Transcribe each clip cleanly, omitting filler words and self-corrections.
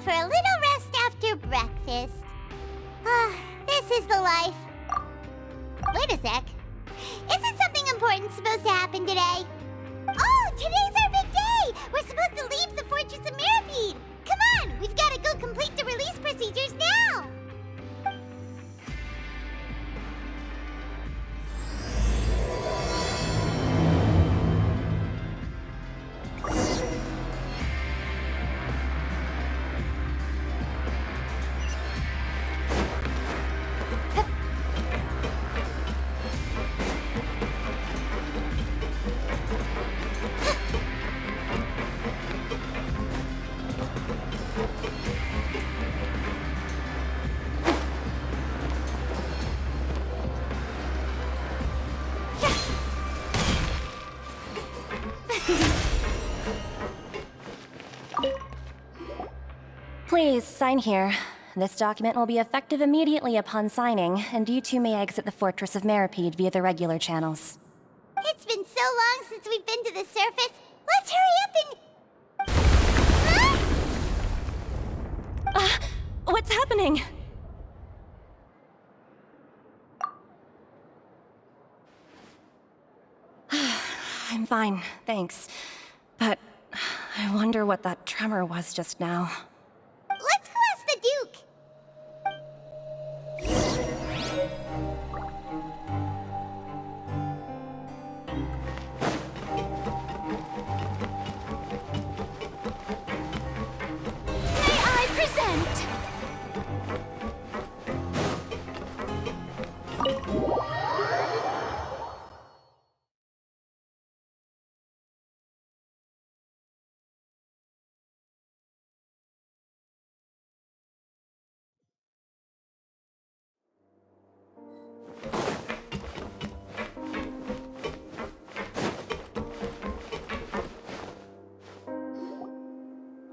For a little rest after breakfast. This is the life. Wait a sec. Isn't something important supposed to happen today? Oh, today's our big day! We're supposed to leave the Fortress of Mirapede! Come on, we've got to go complete the release procedures now! Please, sign here. This document will be effective immediately upon signing, and you two may exit the Fortress of Mirapede via the regular channels. It's been so long since we've been to the surface. Let's hurry up and... What's happening? I'm fine, thanks. But I wonder what that tremor was just now. Let's go ask the Duke. May I present?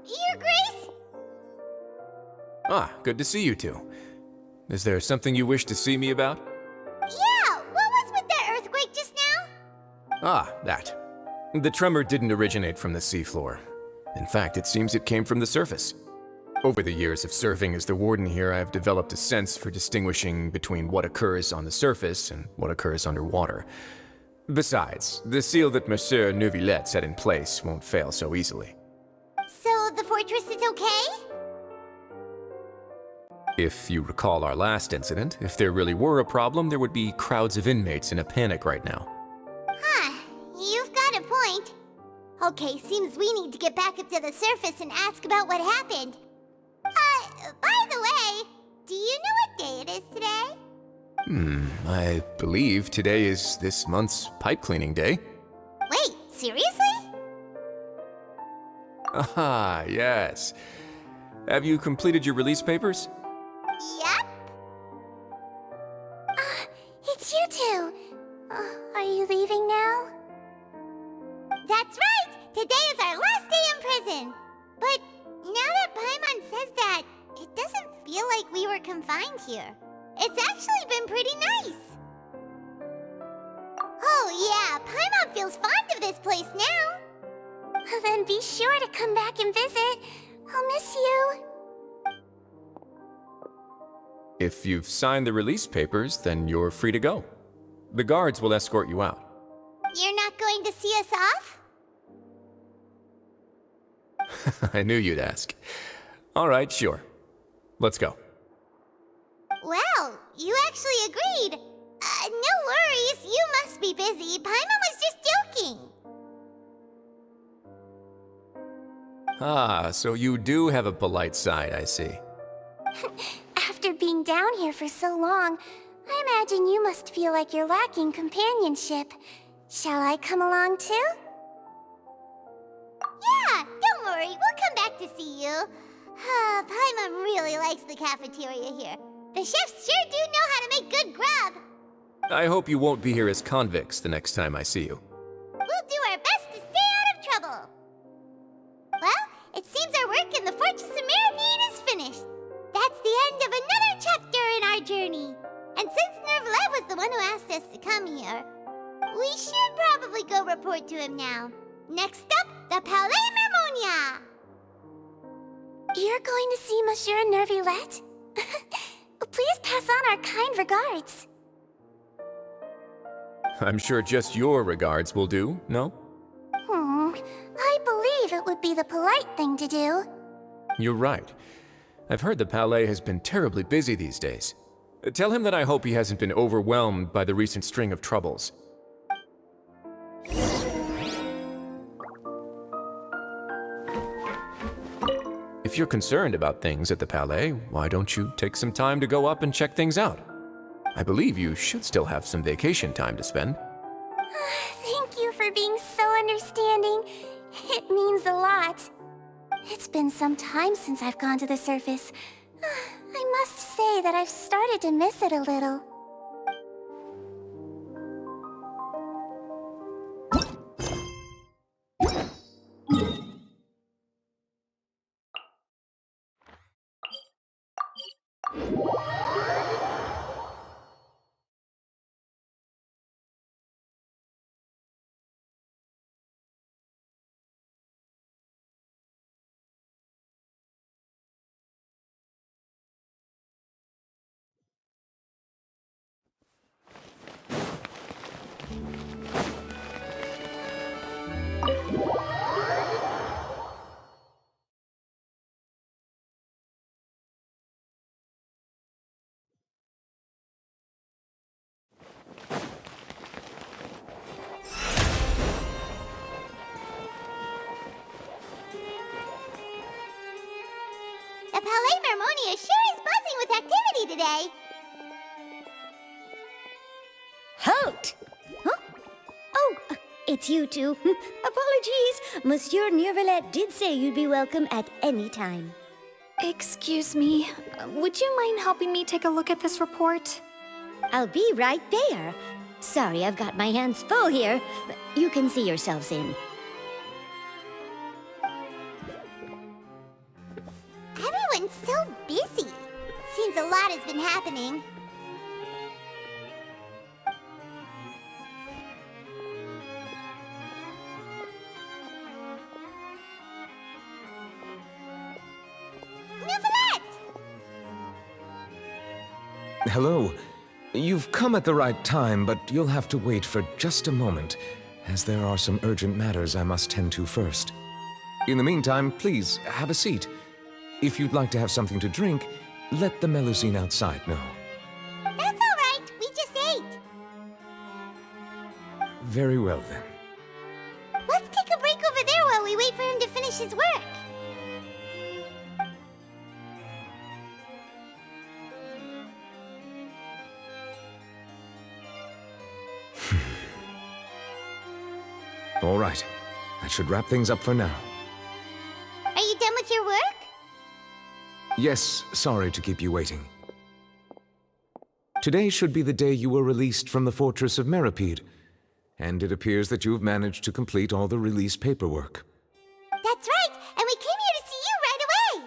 Your Grace? Ah, good to see you two. Is there something you wish to see me about? Yeah, what was with that earthquake just now? Ah, that. The tremor didn't originate from the seafloor. In fact, it seems it came from the surface. Over the years of serving as the warden here, I've developed a sense for distinguishing between what occurs on the surface and what occurs underwater. Besides, the seal that Monsieur Neuvillette set in place won't fail so easily. So the fortress is okay? If you recall our last incident, if there really were a problem, there would be crowds of inmates in a panic right now. Huh, you've got a point. Okay, seems we need to get back up to the surface and ask about what happened. By the way, do you know what day it is today? I believe today is this month's pipe cleaning day. Wait, seriously? Ah, yes. Have you completed your release papers? Yep. It's you two. Are you leaving now? That's right! Today is our last day in prison! But now that Paimon says that, it doesn't feel like we were confined here. It's actually been pretty nice. Oh yeah, Paimon feels fond of this place now. Then be sure to come back and visit. I'll miss you. If you've signed the release papers, then you're free to go. The guards will escort you out. You're not going to see us off? I knew you'd ask. All right, sure. Let's go. Well, you actually agreed. No worries, you must be busy. Paimon was just joking. Ah, so you do have a polite side, I see. After being down here for so long, I imagine you must feel like you're lacking companionship. Shall I come along too? Yeah, don't worry, we'll come back to see you. Paimon really likes the cafeteria here. The chefs sure do know how to make good grub. I hope you won't be here as convicts the next time I see you. We'll do our best to stay out of trouble. Well, it seems our work in the Fortress of Mirapede is finished. That's the end of another chapter in our journey. And since Nervalet was the one who asked us to come here, we should probably go report to him now. Next up, the Palais Mermonia. You're going to see Monsieur Nervalet? Please pass on our kind regards. I'm sure just your regards will do, no? I believe it would be the polite thing to do. You're right. I've heard the Palais has been terribly busy these days. Tell him that I hope he hasn't been overwhelmed by the recent string of troubles. If you're concerned about things at the Palais, why don't you take some time to go up and check things out? I believe you should still have some vacation time to spend. Thank you for being so understanding. It means a lot. It's been some time since I've gone to the surface. I must say that I've started to miss it a little. The Palais Mermonia sure is buzzing with activity today. Halt! Huh? Oh, it's you two. Apologies. Monsieur Nervalet did say you'd be welcome at any time. Excuse me, would you mind helping me take a look at this report? I'll be right there. Sorry, I've got my hands full here. You can see yourselves in. Everyone's so busy. Seems a lot has been happening. Nervalet! Hello. You've come at the right time, but you'll have to wait for just a moment, as there are some urgent matters I must tend to first. In the meantime, please, have a seat. If you'd like to have something to drink, let the Melusine outside know. That's all right. We just ate. Very well, then. Let's take a break over there while we wait for him to finish his work. All right. That should wrap things up for now. Are you done with your work? Yes, sorry to keep you waiting. Today should be the day you were released from the Fortress of Mirapede, and it appears that you've managed to complete all the release paperwork. That's right, and we came here to see you right away.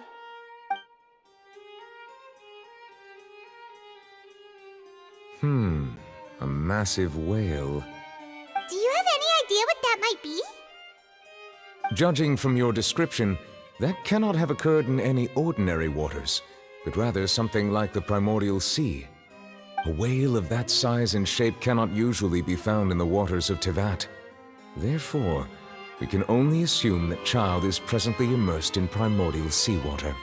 A massive whale. Do you have any idea what that might be? Judging from your description, that cannot have occurred in any ordinary waters, but rather something like the primordial sea. A whale of that size and shape cannot usually be found in the waters of Tevat. Therefore, we can only assume that Child is presently immersed in primordial seawater.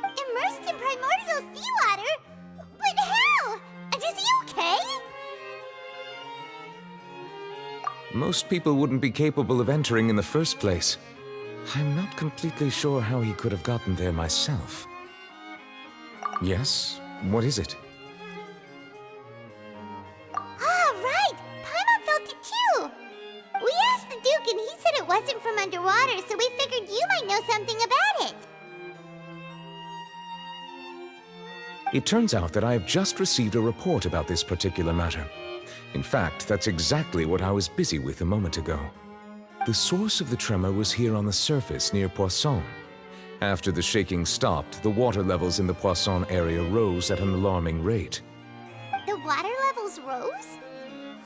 Immersed in primordial seawater? But how? And is he okay? Most people wouldn't be capable of entering in the first place. I'm not completely sure how he could have gotten there myself. Yes? What is it? Ah, right! Paimon felt it too! We asked the Duke and he said it wasn't from underwater, so we figured you might know something about it. It turns out that I have just received a report about this particular matter. In fact, that's exactly what I was busy with a moment ago. The source of the tremor was here on the surface near Poisson. After the shaking stopped, the water levels in the Poisson area rose at an alarming rate. The water levels rose?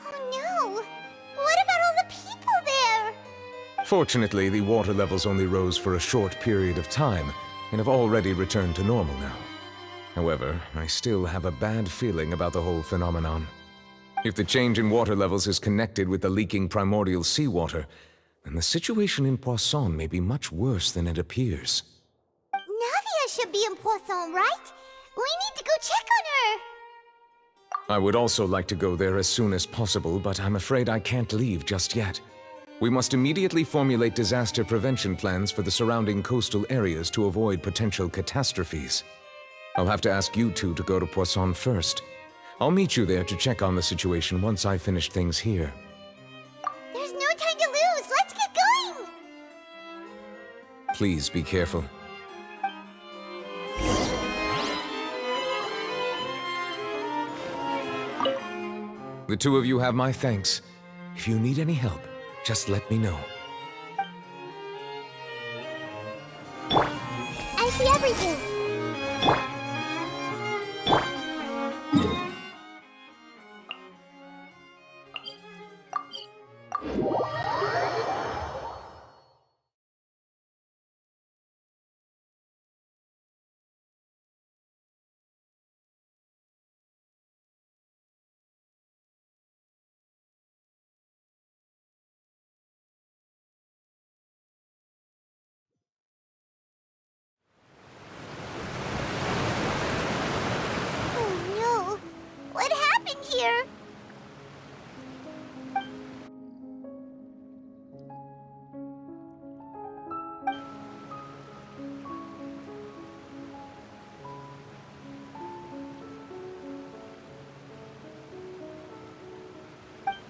Oh no! What about all the people there? Fortunately, the water levels only rose for a short period of time and have already returned to normal now. However, I still have a bad feeling about the whole phenomenon. If the change in water levels is connected with the leaking primordial seawater, then the situation in Poisson may be much worse than it appears. Navia should be in Poisson, right? We need to go check on her! I would also like to go there as soon as possible, but I'm afraid I can't leave just yet. We must immediately formulate disaster prevention plans for the surrounding coastal areas to avoid potential catastrophes. I'll have to ask you two to go to Poisson first. I'll meet you there to check on the situation once I finish things here. There's no time to lose! Let's get going! Please be careful. The two of you have my thanks. If you need any help, just let me know. I see everything! What happened here?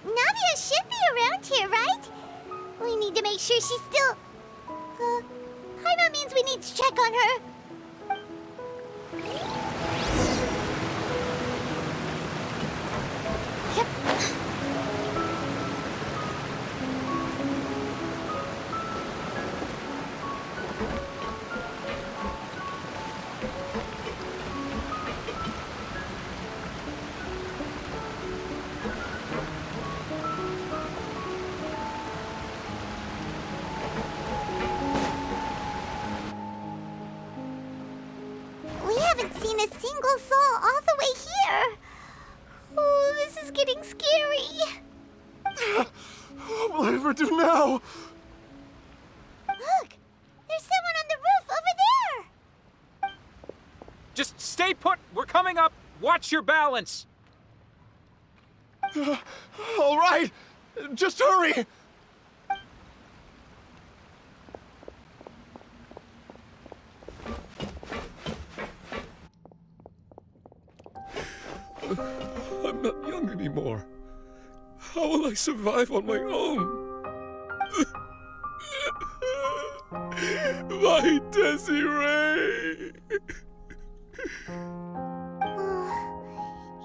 Navia should be around here, right? We need to make sure she's still... Paimon means we need to check on her. We haven't seen a single soul all the way here. Oh, this is getting scary. What will I ever do now? Look, there's someone on the roof over there. Just stay put! We're coming up! Watch your balance! All right, just hurry! I'm not young anymore. How will I survive on my own? My Desiree!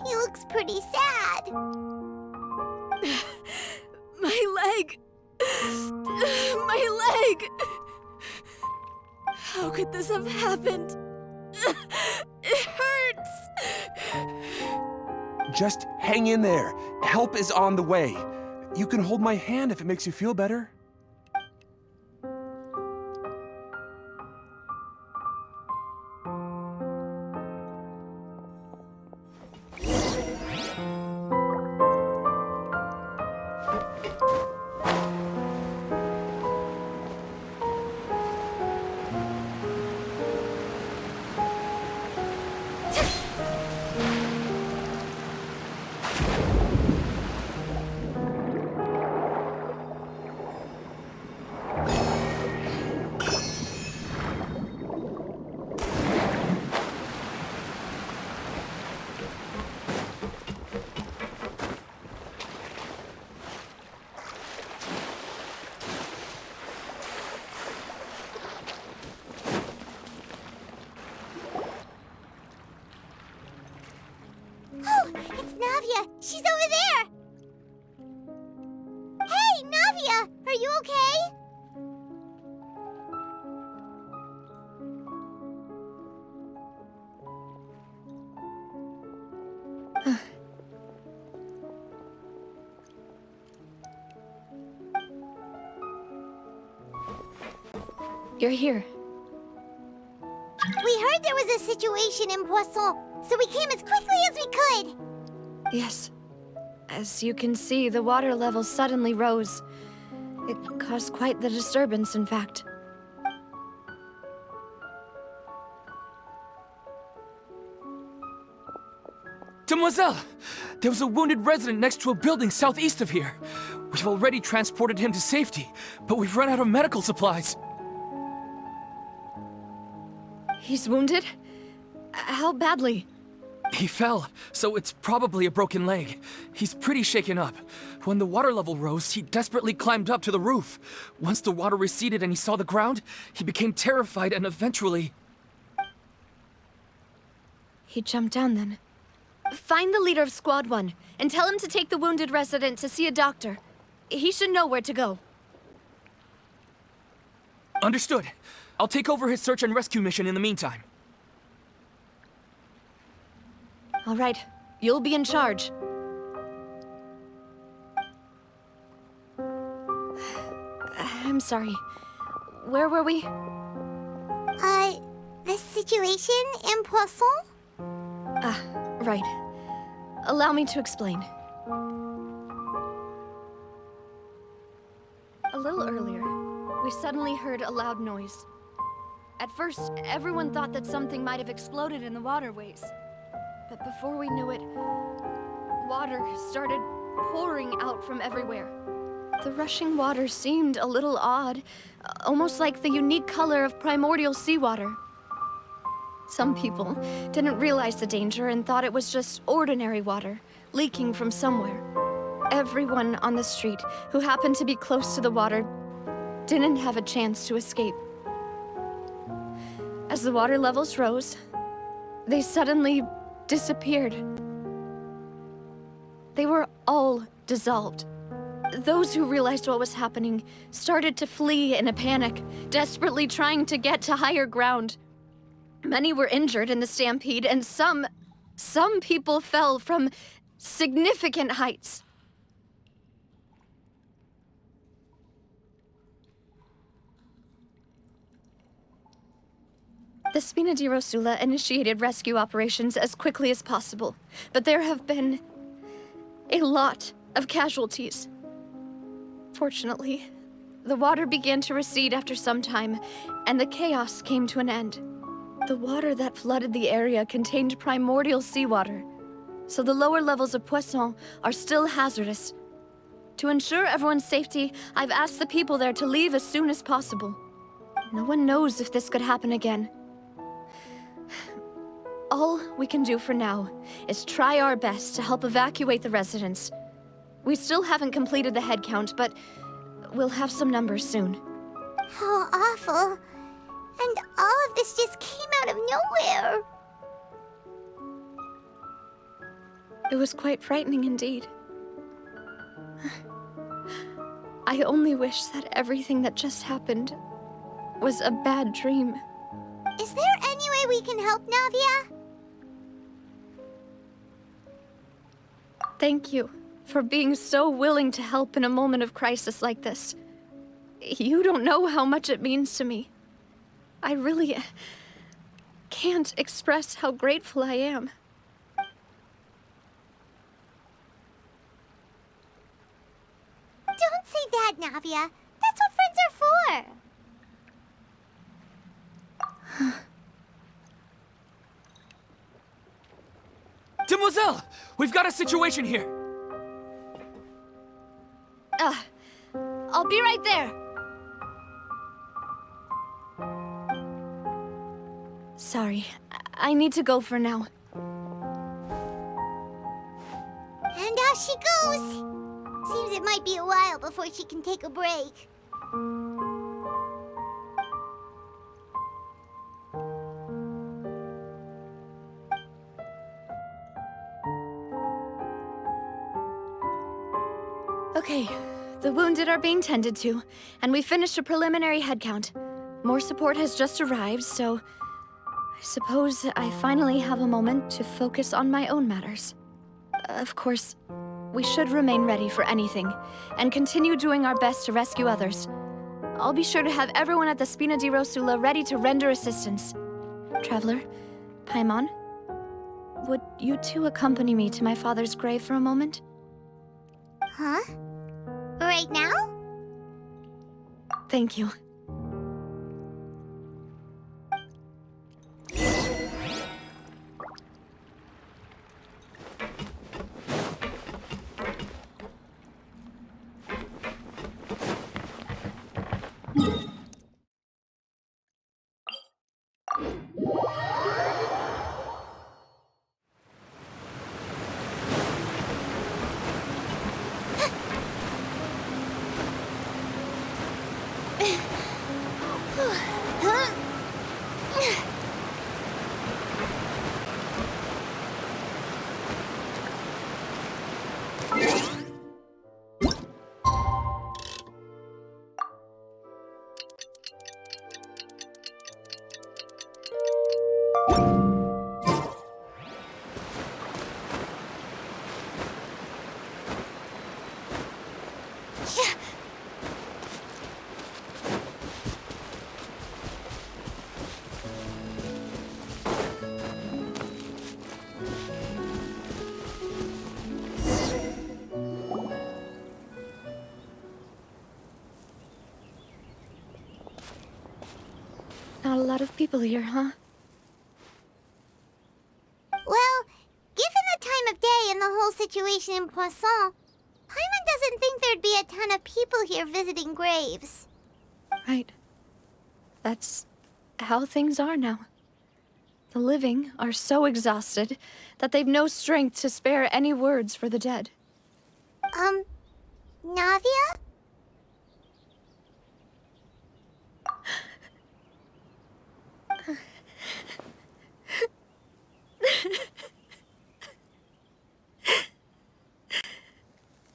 He looks pretty sad. My leg! My leg! How could this have happened? It hurts! Just hang in there. Help is on the way. You can hold my hand if it makes you feel better. Oh, it's Navia. She's over there. Hey, Navia, are you okay? You're here. We heard there was a situation in Poisson, so we came as quickly as we could. Yes. As you can see, the water level suddenly rose. It caused quite the disturbance, in fact. Demoiselle! There was a wounded resident next to a building southeast of here. We've already transported him to safety, but we've run out of medical supplies. He's wounded? How badly? He fell, so it's probably a broken leg. He's pretty shaken up. When the water level rose, he desperately climbed up to the roof. Once the water receded and he saw the ground, he became terrified and eventually... He jumped down then. Find the leader of Squad 1 and tell him to take the wounded resident to see a doctor. He should know where to go. Understood. I'll take over his search and rescue mission in the meantime. All right, you'll be in charge. I'm sorry. Where were we? The situation in Poisson? Ah, right. Allow me to explain. A little earlier, we suddenly heard a loud noise. At first, everyone thought that something might have exploded in the waterways. But before we knew it, water started pouring out from everywhere. The rushing water seemed a little odd, almost like the unique color of primordial seawater. Some people didn't realize the danger and thought it was just ordinary water, leaking from somewhere. Everyone on the street who happened to be close to the water didn't have a chance to escape. As the water levels rose, they suddenly disappeared. They were all dissolved. Those who realized what was happening started to flee in a panic, desperately trying to get to higher ground. Many were injured in the stampede, and some people fell from significant heights. The Spina di Rosula initiated rescue operations as quickly as possible, but there have been a lot of casualties. Fortunately, the water began to recede after some time, and the chaos came to an end. The water that flooded the area contained primordial seawater, so the lower levels of Poisson are still hazardous. To ensure everyone's safety, I've asked the people there to leave as soon as possible. No one knows if this could happen again. All we can do for now is try our best to help evacuate the residents. We still haven't completed the head count, but we'll have some numbers soon. How awful. And all of this just came out of nowhere. It was quite frightening indeed. I only wish that everything that just happened was a bad dream. Is there any way we can help, Navia? Thank you for being so willing to help in a moment of crisis like this. You don't know how much it means to me. I really can't express how grateful I am. Don't say that, Navia. That's what friends are for. Demoiselle! We've got a situation here! I'll be right there. Sorry, I need to go for now. And off she goes. Seems it might be a while before she can take a break. Okay, the wounded are being tended to, and we finished a preliminary head count. More support has just arrived, so I suppose I finally have a moment to focus on my own matters. Of course, we should remain ready for anything, and continue doing our best to rescue others. I'll be sure to have everyone at the Spina di Rosula ready to render assistance. Traveler, Paimon, would you two accompany me to my father's grave for a moment? Huh? Right now? Thank you. Not a lot of people here, huh? Well, given the time of day and the whole situation in Poisson, Paimon doesn't think there'd be a ton of people here visiting graves. Right. That's how things are now. The living are so exhausted that they've no strength to spare any words for the dead. Navia?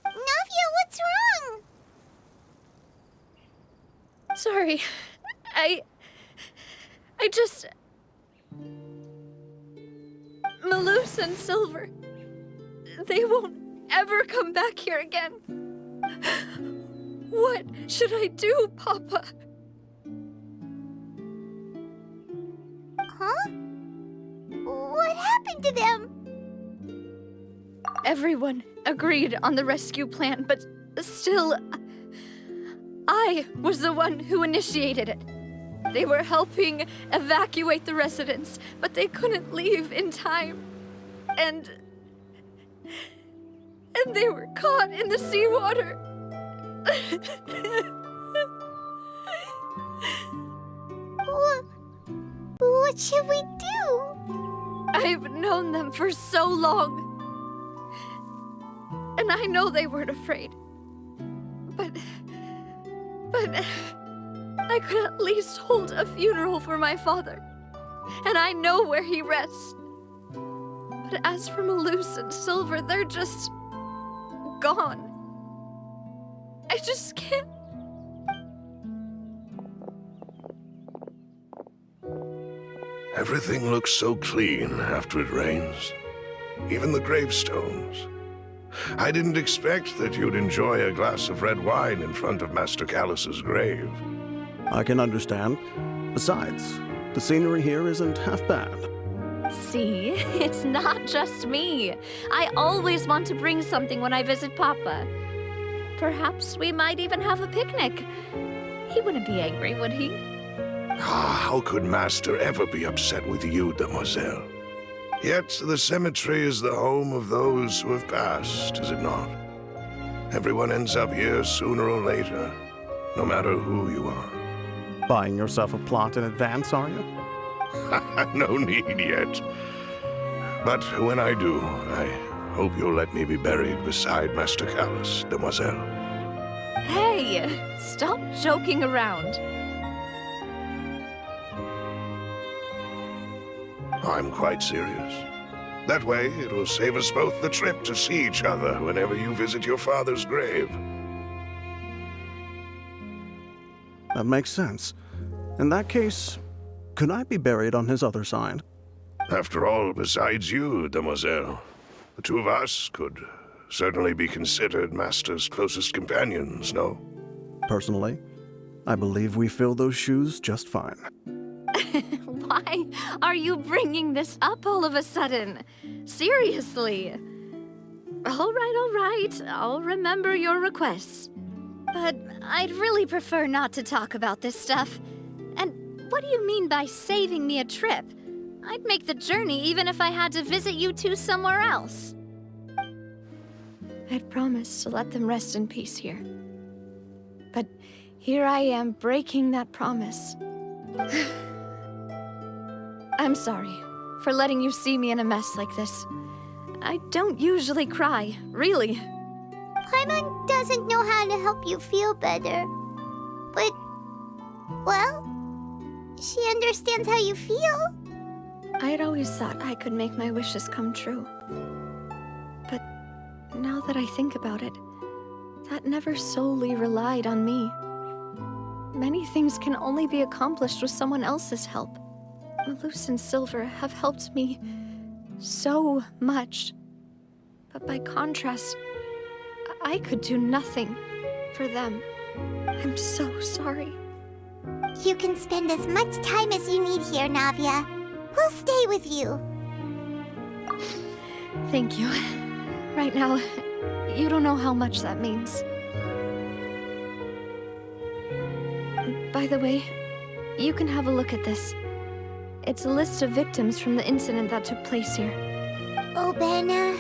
Navia, what's wrong? Sorry. I just... Malus and Silver. They won't ever come back here again. What should I do, Papa? Huh? What happened to them? Everyone agreed on the rescue plan, but still, I was the one who initiated it. They were helping evacuate the residents, but they couldn't leave in time. And they were caught in the seawater. What should we do? I've known them for so long. And I know they weren't afraid. But I could at least hold a funeral for my father. And I know where he rests. But as for Malus and Silver, they're just gone. I just can't. Everything looks so clean after it rains. Even the gravestones. I didn't expect that you'd enjoy a glass of red wine in front of Master Callus's grave. I can understand. Besides, the scenery here isn't half bad. See, it's not just me. I always want to bring something when I visit Papa. Perhaps we might even have a picnic. He wouldn't be angry, would he? Ah, how could Master ever be upset with you, Demoiselle? Yet the cemetery is the home of those who have passed, is it not? Everyone ends up here sooner or later, no matter who you are. Buying yourself a plot in advance, are you? No need yet. But when I do, I hope you'll let me be buried beside Master Callus, demoiselle. Hey, stop joking around. I'm quite serious. That way, it'll save us both the trip to see each other whenever you visit your father's grave. That makes sense. In that case, could I be buried on his other side? After all, besides you, demoiselle, the two of us could certainly be considered Master's closest companions, no? Personally, I believe we fill those shoes just fine. Why are you bringing this up all of a sudden? Seriously. All right. I'll remember your requests. But I'd really prefer not to talk about this stuff. And what do you mean by saving me a trip? I'd make the journey even if I had to visit you two somewhere else. I'd promised to let them rest in peace here. But here I am breaking that promise. I'm sorry for letting you see me in a mess like this. I don't usually cry, really. Paimon doesn't know how to help you feel better. But, well, she understands how you feel. I had always thought I could make my wishes come true. But now that I think about it, that never solely relied on me. Many things can only be accomplished with someone else's help. Malus and Silver have helped me so much. But by contrast, I could do nothing for them. I'm so sorry. You can spend as much time as you need here, Navia. We'll stay with you. Thank you. Right now, you don't know how much that means. By the way, you can have a look at this. It's a list of victims from the incident that took place here. Obena,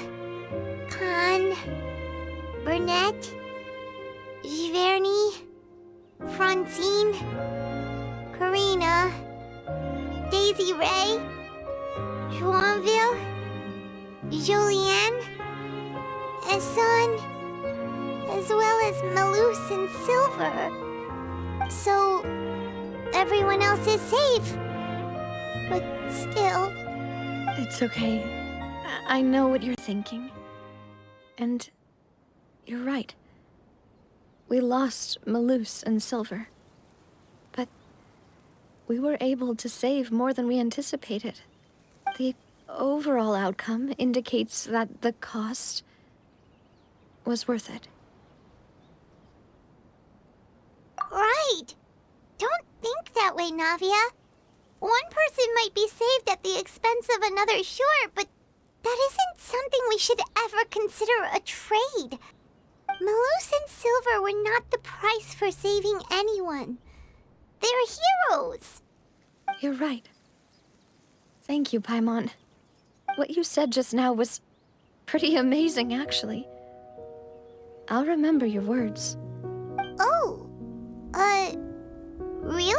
Khan, Burnett, Giverny, Francine, Karina, Daisy Ray, Joinville, Julianne, Esson, as well as Malus and Silver. So, everyone else is safe. But still... It's okay. I know what you're thinking. And you're right. We lost Malus and Silver. But we were able to save more than we anticipated. The overall outcome indicates that the cost was worth it. Right! Don't think that way, Navia. One person might be saved at the expense of another, sure, but that isn't something we should ever consider a trade. Malus and Silver were not the price for saving anyone. They're heroes. You're right. Thank you, Paimon. What you said just now was pretty amazing, actually. I'll remember your words. Oh, really?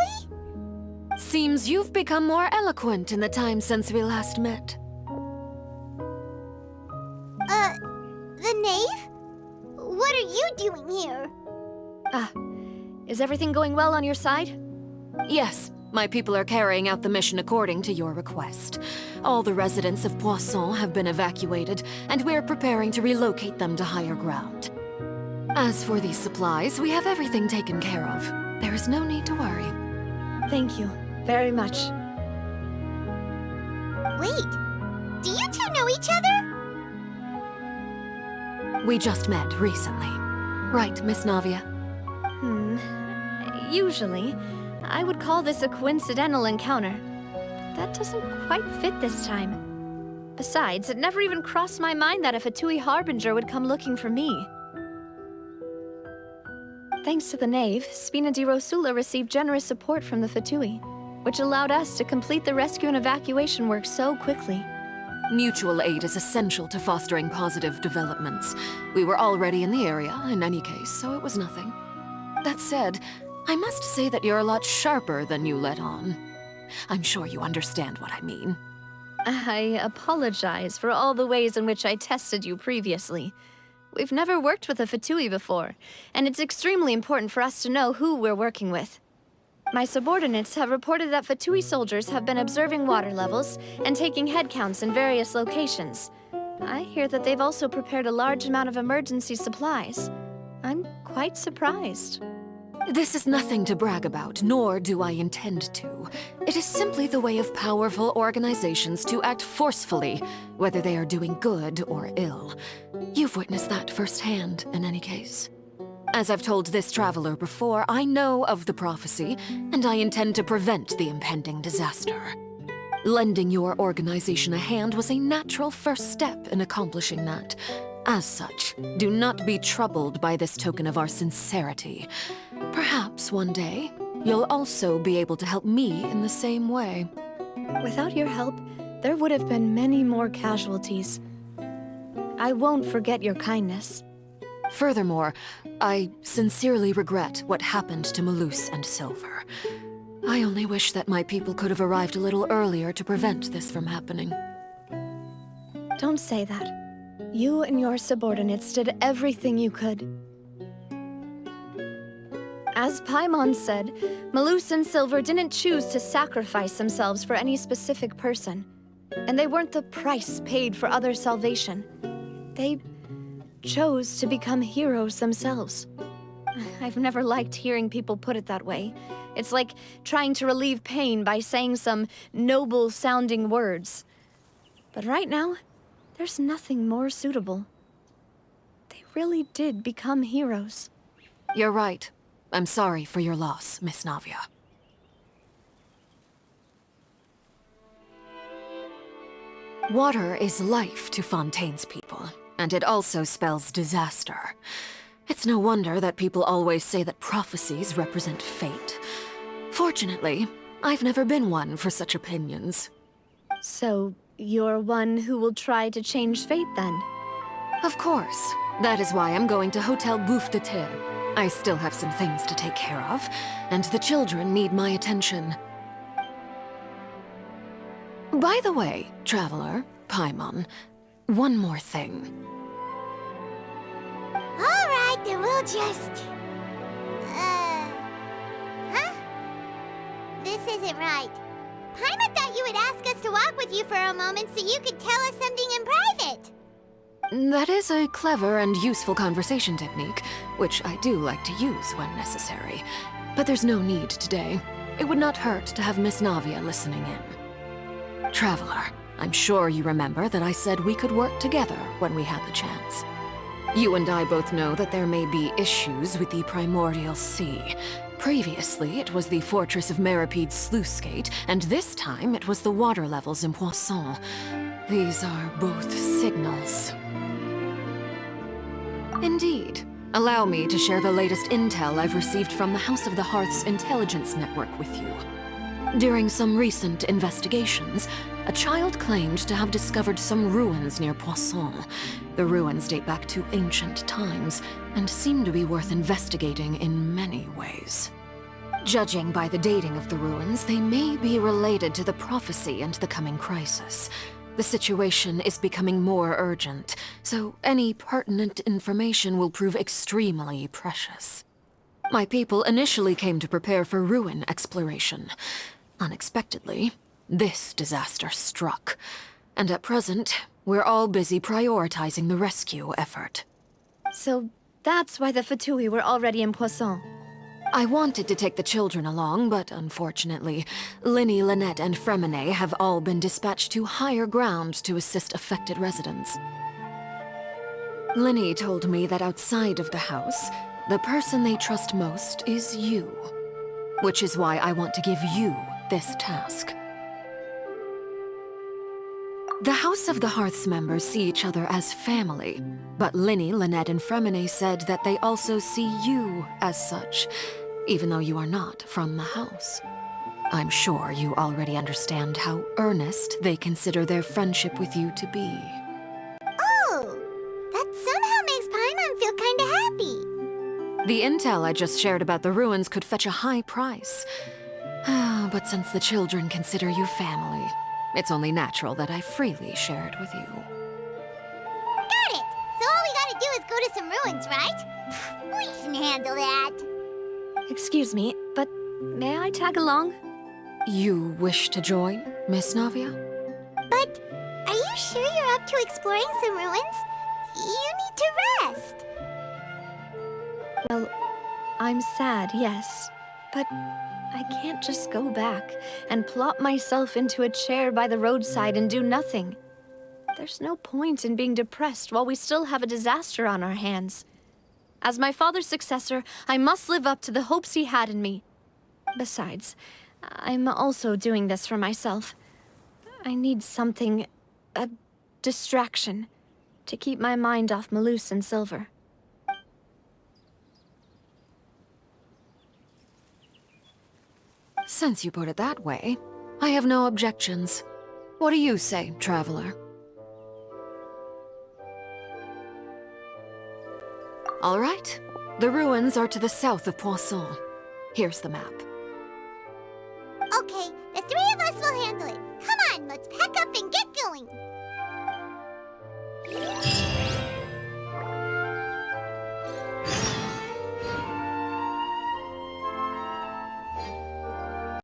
Seems you've become more eloquent in the time since we last met. The knave? What are you doing here? Is everything going well on your side? Yes, my people are carrying out the mission according to your request. All the residents of Poisson have been evacuated, and we're preparing to relocate them to higher ground. As for these supplies, we have everything taken care of. There is no need to worry. Thank you very much. Wait, do you two know each other? We just met recently. Right, Miss Navia? Usually, I would call this a coincidental encounter. That doesn't quite fit this time. Besides, it never even crossed my mind that a Fatui Harbinger would come looking for me. Thanks to the Knave, Spina di Rosula received generous support from the Fatui, which allowed us to complete the rescue and evacuation work so quickly. Mutual aid is essential to fostering positive developments. We were already in the area, in any case, so it was nothing. That said, I must say that you're a lot sharper than you let on. I'm sure you understand what I mean. I apologize for all the ways in which I tested you previously. We've never worked with a Fatui before, and it's extremely important for us to know who we're working with. My subordinates have reported that Fatui soldiers have been observing water levels and taking head counts in various locations. I hear that they've also prepared a large amount of emergency supplies. I'm quite surprised. This is nothing to brag about, nor do I intend to. It is simply the way of powerful organizations to act forcefully, whether they are doing good or ill. You've witnessed that firsthand, in any case. As I've told this traveler before, I know of the prophecy, and I intend to prevent the impending disaster. Lending your organization a hand was a natural first step in accomplishing that. As such, do not be troubled by this token of our sincerity. Perhaps one day, you'll also be able to help me in the same way. Without your help, there would have been many more casualties. I won't forget your kindness. Furthermore, I sincerely regret what happened to Malus and Silver. I only wish that my people could have arrived a little earlier to prevent this from happening. Don't say that. You and your subordinates did everything you could. As Paimon said, Malus and Silver didn't choose to sacrifice themselves for any specific person. And they weren't the price paid for others' salvation. They chose to become heroes themselves. I've never liked hearing people put it that way. It's like trying to relieve pain by saying some noble-sounding words. But right now, there's nothing more suitable. They really did become heroes. You're right. I'm sorry for your loss, Miss Navia. Water is life to Fontaine's people, and it also spells disaster. It's no wonder that people always say that prophecies represent fate. Fortunately, I've never been one for such opinions. So, you're one who will try to change fate, then? Of course. That is why I'm going to Hotel Bouffe de Terre. I still have some things to take care of, and the children need my attention. By the way, traveler, Paimon, one more thing. All right, then we'll just... Huh? This isn't right. Paimon thought you would ask us to walk with you for a moment so you could tell us something in private. That is a clever and useful conversation technique, which I do like to use when necessary. But there's no need today. It would not hurt to have Miss Navia listening in. Traveler, I'm sure you remember that I said we could work together when we had the chance. You and I both know that there may be issues with the Primordial Sea. Previously, it was the Fortress of Meripede's sluice gate, and this time it was the water levels in Poisson. These are both signals. Indeed. Allow me to share the latest intel I've received from the House of the Hearth's intelligence network with you. During some recent investigations, a child claimed to have discovered some ruins near Poisson. The ruins date back to ancient times, and seem to be worth investigating in many ways. Judging by the dating of the ruins, they may be related to the prophecy and the coming crisis. The situation is becoming more urgent, so any pertinent information will prove extremely precious. My people initially came to prepare for ruin exploration. Unexpectedly, this disaster struck, and at present, we're all busy prioritizing the rescue effort. So that's why the Fatui were already in Poisson. I wanted to take the children along, but unfortunately, Linny, Lynette, and Fremine have all been dispatched to higher ground to assist affected residents. Linny told me that outside of the house, the person they trust most is you. Which is why I want to give you this task. The House of the Hearth's members see each other as family, but Linny, Lynette, and Fremine said that they also see you as such, even though you are not from the house. I'm sure you already understand how earnest they consider their friendship with you to be. Oh, that somehow makes Paimon feel kinda happy. The intel I just shared about the ruins could fetch a high price. But since the children consider you family, it's only natural that I freely share it with you. Got it! So all we gotta do is go to some ruins, right? We can handle that. Excuse me, but may I tag along? You wish to join, Miss Navia? But are you sure you're up to exploring some ruins? You need to rest. Well, I'm sad, yes. But I can't just go back and plop myself into a chair by the roadside and do nothing. There's no point in being depressed while we still have a disaster on our hands. As my father's successor, I must live up to the hopes he had in me. Besides, I'm also doing this for myself. I need something, a distraction, to keep my mind off Malus and Silver. Since you put it that way, I have no objections. What do you say, traveler? All right. The ruins are to the south of Poisson. Here's the map. Okay,